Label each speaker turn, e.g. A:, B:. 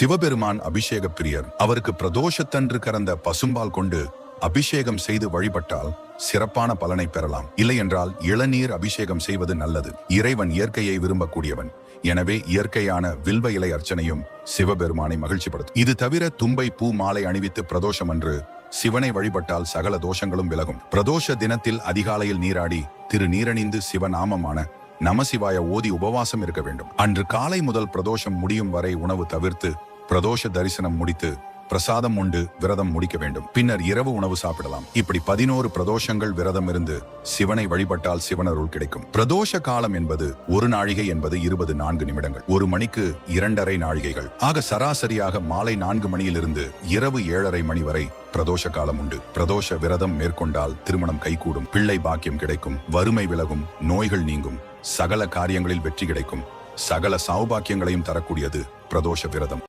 A: சிவபெருமான் அபிஷேக பிரியர். அவருக்கு பிரதோஷத்தன்று கறந்த பசும்பால் கொண்டு அபிஷேகம் செய்து வழிபட்டால் சிறப்பான பலனை பெறலாம். இல்லையென்றால் இளநீர் அபிஷேகம் செய்வது நல்லது. இறைவன் இயற்கையை விரும்பக்கூடியவன். எனவே இயற்கையான வில்வ இலை அர்ச்சனையும் சிவபெருமானை மகிழ்ச்சிப்படுத்தும். இது தவிர தும்பை பூ மாலை அணிவித்து பிரதோஷம் அன்று சிவனை வழிபட்டால் சகல தோஷங்களும் விலகும். பிரதோஷ தினத்தில் அதிகாலையில் நீராடி திருநீரணிந்து சிவநாமமான நமசிவாய ஓதி உபவாசம் இருக்க வேண்டும். அன்று காலை முதல் பிரதோஷம் முடியும் வரை உணவு தவிர்த்து பிரதோஷ தரிசனம் முடித்து பிரசாதம் உண்டு விரதம் முடிக்க வேண்டும். பின்னர் இரவு உணவு சாப்பிடலாம். இப்படி 11 பிரதோஷங்கள் விரதம் இருந்து சிவனை வழிபட்டால் சிவனருள் கிடைக்கும். பிரதோஷ காலம் என்பது ஒரு நாழிகை என்பது 24 நிமிடங்கள். ஒரு மணிக்கு 2.5 நாழிகைகள். ஆக சராசரியாக மாலை 4 மணியிலிருந்து இரவு 7:30 மணி வரை பிரதோஷ காலம் உண்டு. பிரதோஷ விரதம் மேற்கொண்டால் திருமணம் கைகூடும், பிள்ளை பாக்கியம் கிடைக்கும், வறுமை விலகும், நோய்கள் நீங்கும், சகல காரியங்களில் வெற்றி கிடைக்கும். சகல சௌபாக்கியங்களையும் தரக்கூடியது பிரதோஷ விரதம்.